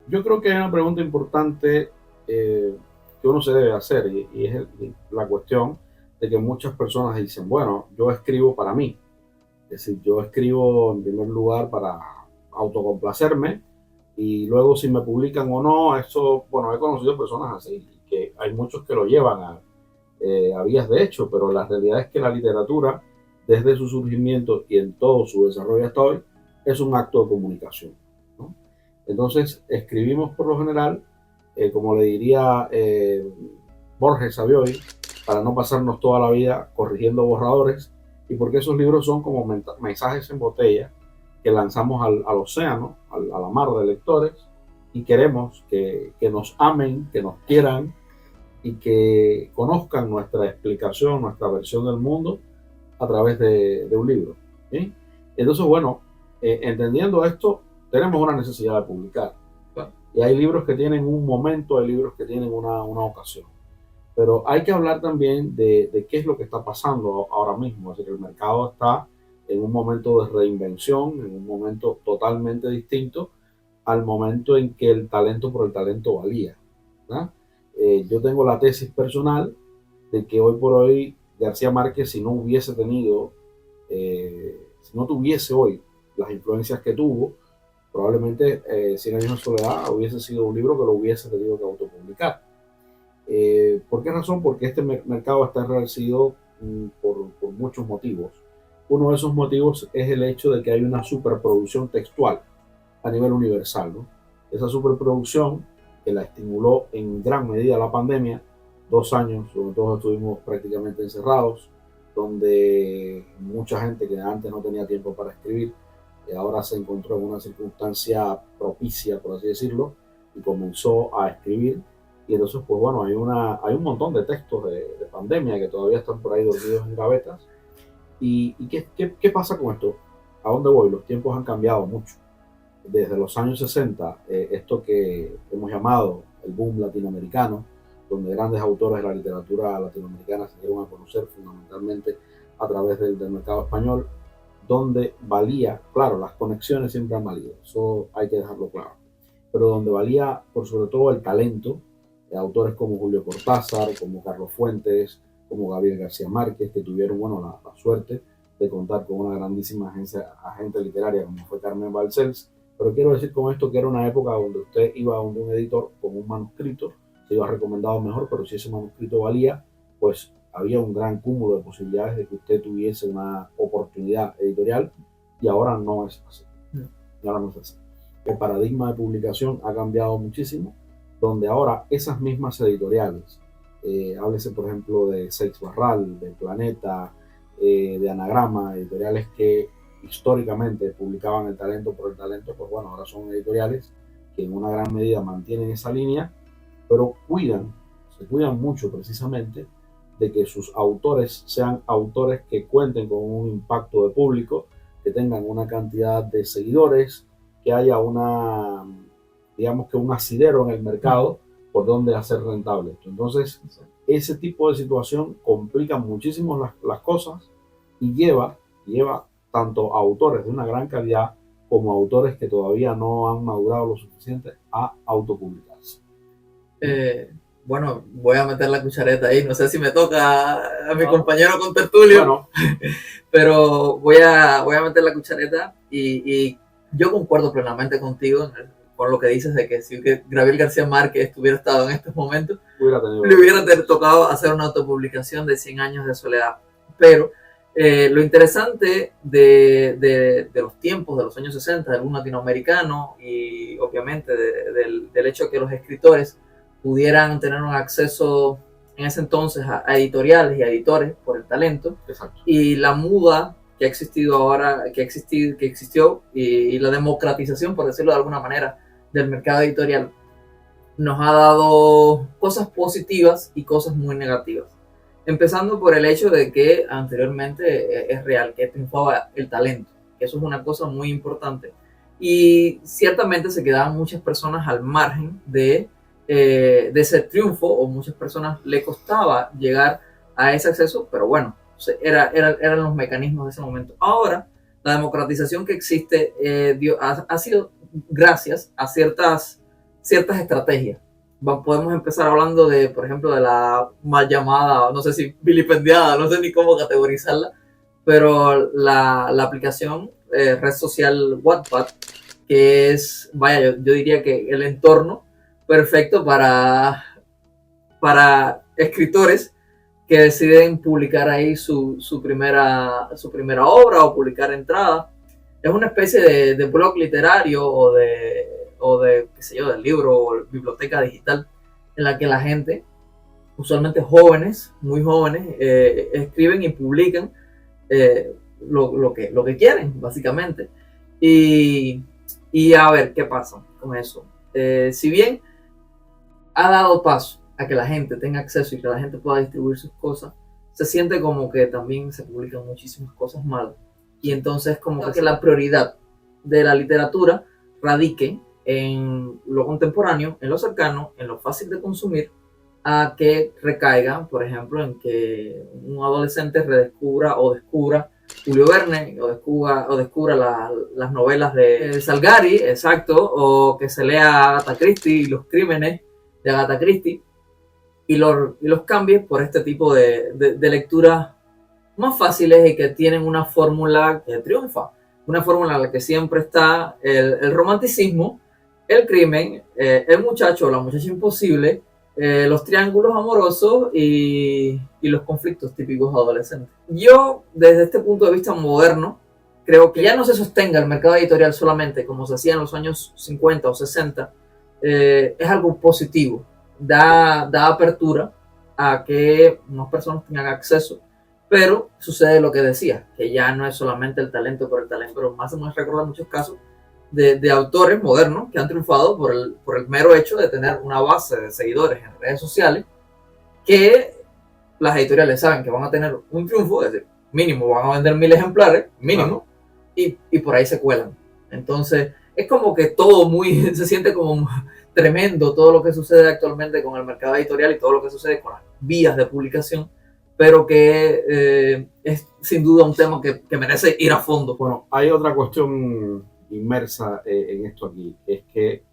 Yo creo que hay una pregunta importante que uno se debe hacer y es la cuestión de que muchas personas dicen, bueno, yo escribo para mí. Es decir, yo escribo en primer lugar para autocomplacerme y luego si me publican o no, eso, bueno, he conocido personas así, que hay muchos que lo llevan a vías de hecho, pero la realidad es que la literatura, desde su surgimiento y en todo su desarrollo hasta hoy, es un acto de comunicación, ¿no? Entonces, escribimos por lo general, como le diría Borges Savioy, para no pasarnos toda la vida corrigiendo borradores, y porque esos libros son como mensajes en botella que lanzamos al océano, a la mar de lectores, y queremos que nos amen, que nos quieran y que conozcan nuestra explicación, nuestra versión del mundo a través de un libro. ¿Sí? Entonces, bueno, entendiendo esto, tenemos una necesidad de publicar. Y hay libros que tienen un momento, hay libros que tienen una ocasión. Pero hay que hablar también de qué es lo que está pasando ahora mismo. Es decir, el mercado está en un momento de reinvención, en un momento totalmente distinto al momento en que el talento por el talento valía, ¿verdad? Yo tengo la tesis personal de que hoy por hoy García Márquez, si no hubiese tenido, si no tuviese hoy las influencias que tuvo, probablemente Cien años de soledad hubiese sido un libro que lo hubiese tenido que autopublicar. ¿Por qué razón? Porque este mercado está enrarecido por muchos motivos. Uno de esos motivos es el hecho de que hay una superproducción textual a nivel universal, ¿no? Esa superproducción que la estimuló en gran medida la pandemia, 2 años donde todos estuvimos prácticamente encerrados, donde mucha gente que antes no tenía tiempo para escribir, ahora se encontró en una circunstancia propicia, por así decirlo, y comenzó a escribir. Y entonces, pues bueno, hay un montón de textos de pandemia que todavía están por ahí dormidos en gavetas. ¿Y qué pasa con esto? ¿A dónde voy? Los tiempos han cambiado mucho desde los años 60, esto que hemos llamado el boom latinoamericano, donde grandes autores de la literatura latinoamericana se dieron a conocer fundamentalmente a través del mercado español, donde valía, claro, las conexiones siempre han valido, eso hay que dejarlo claro, pero donde valía por sobre todo el talento de autores como Julio Cortázar, como Carlos Fuentes, como Gabriel García Márquez, que tuvieron, bueno, la suerte de contar con una grandísima agente literaria como fue Carmen Balcells. Pero quiero decir con esto que era una época donde usted iba a un editor con un manuscrito, se iba recomendado mejor, pero si ese manuscrito valía, pues había un gran cúmulo de posibilidades de que usted tuviese una oportunidad editorial y ahora no es así. Y ahora no es así. El paradigma de publicación ha cambiado muchísimo, donde ahora esas mismas editoriales, háblese por ejemplo de Seix Barral, de Planeta, de Anagrama, editoriales que históricamente publicaban el talento por el talento, pues bueno, ahora son editoriales que en una gran medida mantienen esa línea, pero se cuidan mucho precisamente de que sus autores sean autores que cuenten con un impacto de público, que tengan una cantidad de seguidores, que haya digamos que un asidero en el mercado por donde hacer rentable esto. Entonces, ese tipo de situación complica muchísimo las cosas y lleva tanto a autores de una gran calidad como a autores que todavía no han madurado lo suficiente a autopublicarse. Eh, bueno, voy a meter la cuchareta ahí. No sé si me toca a mi compañero con tertulio, bueno, pero voy a meter la cuchareta y yo concuerdo plenamente contigo con lo que dices de que si Gabriel García Márquez hubiera estado en estos momentos, le hubiera tocado hacer una autopublicación de 100 años de soledad. Pero lo interesante de los tiempos, de los años 60, del boom latinoamericano y obviamente del hecho de que los escritores pudieran tener un acceso en ese entonces a editoriales y a editores por el talento. Exacto. Y la muda que ha existido ahora, que existió y la democratización, por decirlo de alguna manera, del mercado editorial nos ha dado cosas positivas y cosas muy negativas. Empezando por el hecho de que anteriormente es real que triunfaba el talento, que eso es una cosa muy importante. Y ciertamente se quedaban muchas personas al margen de ese triunfo, o muchas personas le costaba llegar a ese acceso, pero bueno, eran los mecanismos de ese momento. Ahora, la democratización que existe ha sido gracias a ciertas ciertas estrategias. Podemos empezar hablando de, por ejemplo, de la mal llamada, no sé si vilipendiada, no sé ni cómo categorizarla, pero la aplicación red social Wattpad, que es, vaya, yo diría que el entorno perfecto para escritores que deciden publicar ahí su primera obra o publicar entradas. Es una especie de blog literario o de, qué sé yo, del libro o biblioteca digital en la que la gente, usualmente jóvenes, muy jóvenes, escriben y publican lo que quieren, básicamente. Y a ver, ¿qué pasa con eso? Si bien ha dado paso a que la gente tenga acceso y que la gente pueda distribuir sus cosas, se siente como que también se publican muchísimas cosas malas. Y entonces como que la prioridad de la literatura radique en lo contemporáneo, en lo cercano, en lo fácil de consumir, a que recaiga, por ejemplo, en que un adolescente redescubra o descubra Julio Verne o descubra las novelas de Salgari, exacto, o que se lea Agatha Christie y los crímenes de Agatha Christie y los cambie por este tipo de lecturas más fáciles y que tienen una fórmula que triunfa. Una fórmula en la que siempre está el romanticismo, el crimen, el muchacho o la muchacha imposible, los triángulos amorosos y los conflictos típicos adolescentes. Yo, desde este punto de vista moderno, creo que ya no se sostenga el mercado editorial solamente como se hacía en los años 50 o 60, es algo positivo. Da apertura a que más personas tengan acceso, pero sucede lo que decía, que ya no es solamente el talento por el talento, pero más o menos recuerda muchos casos de autores modernos que han triunfado por el mero hecho de tener una base de seguidores en redes sociales que las editoriales saben que van a tener un triunfo, es decir, mínimo van a vender 1000 ejemplares, mínimo, y por ahí se cuelan. Entonces, es como que todo se siente como tremendo todo lo que sucede actualmente con el mercado editorial y todo lo que sucede con las vías de publicación, pero que es sin duda un tema que merece ir a fondo. Bueno, hay otra cuestión inmersa en esto aquí, es que,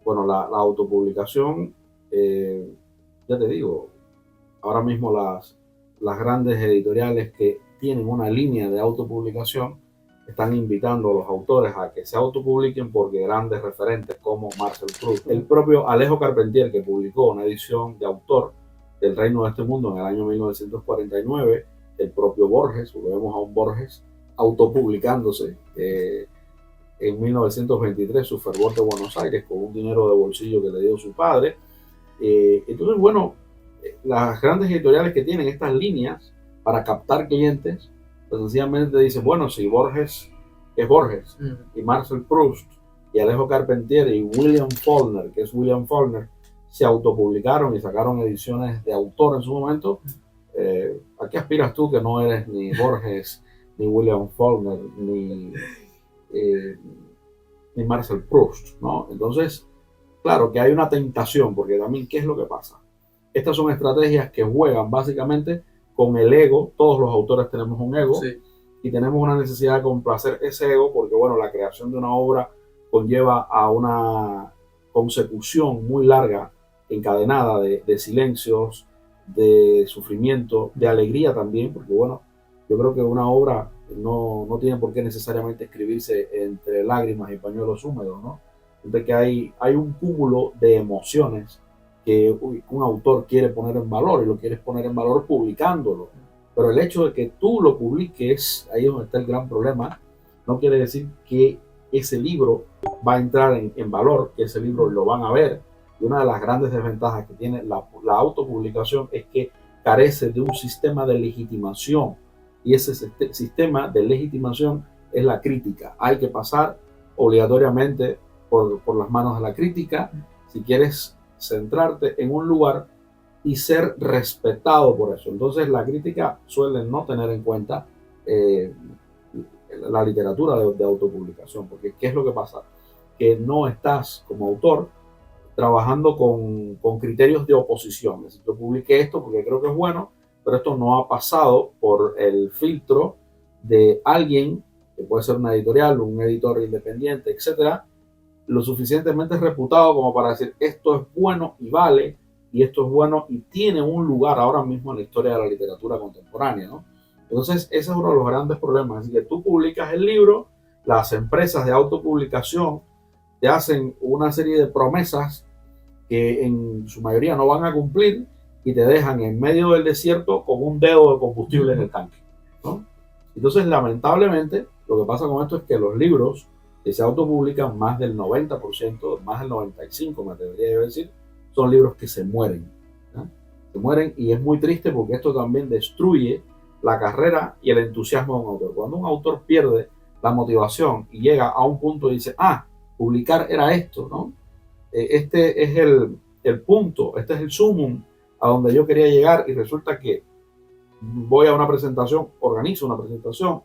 bueno, la autopublicación, ya te digo, ahora mismo las grandes editoriales que tienen una línea de autopublicación están invitando a los autores a que se autopubliquen porque grandes referentes como Marcel Proust, el propio Alejo Carpentier, que publicó una edición de autor del Reino de este Mundo en el año 1949, el propio Borges, volvemos a un Borges autopublicándose en 1923, Su fervor de Buenos Aires, con un dinero de bolsillo que le dio su padre. Entonces, bueno, las grandes editoriales que tienen estas líneas para captar clientes, pues sencillamente dicen, bueno, si Borges es Borges, y Marcel Proust, y Alejo Carpentier, y William Faulkner, que es William Faulkner, se autopublicaron y sacaron ediciones de autor en su momento, ¿a qué aspiras tú que no eres ni Borges, ni William Faulkner, ni Marcel Proust, ¿no? Entonces, claro que hay una tentación, porque también, ¿qué es lo que pasa? Estas son estrategias que juegan básicamente con el ego. Todos los autores tenemos un ego, sí, y tenemos una necesidad de complacer ese ego porque, bueno, la creación de una obra conlleva a una consecución muy larga, encadenada de silencios, de sufrimiento, de alegría también, porque, bueno, yo creo que una obra no tiene por qué necesariamente escribirse entre lágrimas y pañuelos húmedos, ¿no? Entonces que hay un cúmulo de emociones que un autor quiere poner en valor y lo quieres poner en valor publicándolo. Pero el hecho de que tú lo publiques, ahí es donde está el gran problema, no quiere decir que ese libro va a entrar en valor, que ese libro lo van a ver. Y una de las grandes desventajas que tiene la autopublicación es que carece de un sistema de legitimación. Y ese sistema de legitimación es la crítica. Hay que pasar obligatoriamente por las manos de la crítica si quieres centrarte en un lugar y ser respetado por eso. Entonces la crítica suele no tener en cuenta la literatura de autopublicación, porque ¿qué es lo que pasa? Que no estás como autor trabajando con criterios de oposición. Es decir, yo publiqué esto porque creo que es bueno, pero esto no ha pasado por el filtro de alguien, que puede ser una editorial, un editor independiente, etcétera, lo suficientemente reputado como para decir esto es bueno y vale, y esto es bueno y tiene un lugar ahora mismo en la historia de la literatura contemporánea, ¿no? Entonces, ese es uno de los grandes problemas. Así que tú publicas el libro, las empresas de autopublicación te hacen una serie de promesas que en su mayoría no van a cumplir y te dejan en medio del desierto con un dedo de combustible en el tanque, ¿no? Entonces, lamentablemente, lo que pasa con esto es que los libros que se autopublican, más del 90%, más del 95%, me atrevería a decir, son libros que se mueren, ¿no? Se mueren, y es muy triste porque esto también destruye la carrera y el entusiasmo de un autor. Cuando un autor pierde la motivación y llega a un punto y dice, publicar era esto, ¿no? Este es el punto, este es el sumum a donde yo quería llegar, y resulta que voy a una presentación, organizo una presentación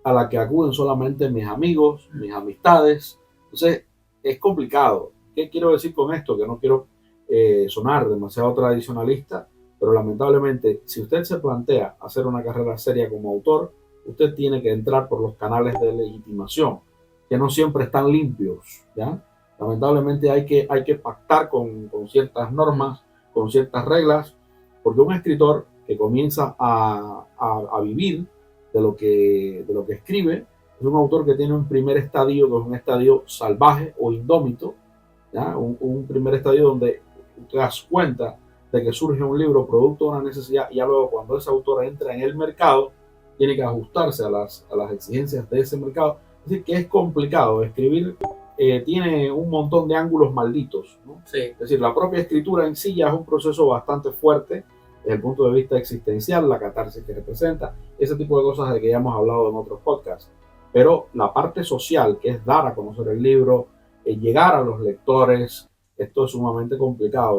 a la que acuden solamente mis amigos, mis amistades. Entonces, es complicado. ¿Qué quiero decir con esto? Que no quiero sonar demasiado tradicionalista, pero lamentablemente, si usted se plantea hacer una carrera seria como autor, usted tiene que entrar por los canales de legitimación, que no siempre están limpios, ¿ya? Lamentablemente hay que pactar con ciertas normas, con ciertas reglas, porque un escritor que comienza a vivir de lo que escribe es un autor que tiene un primer estadio, que es un estadio salvaje o indómito, ¿ya? Un primer estadio donde te das cuenta de que surge un libro producto de una necesidad, y ya luego cuando ese autor entra en el mercado tiene que ajustarse a las exigencias de ese mercado. Es decir, que es complicado escribir. Tiene un montón de ángulos malditos, ¿no? Sí. Es decir, la propia escritura en sí ya es un proceso bastante fuerte desde el punto de vista existencial, la catarsis que representa, ese tipo de cosas de que ya hemos hablado en otros podcasts. Pero la parte social, que es dar a conocer el libro, llegar a los lectores, esto es sumamente complicado.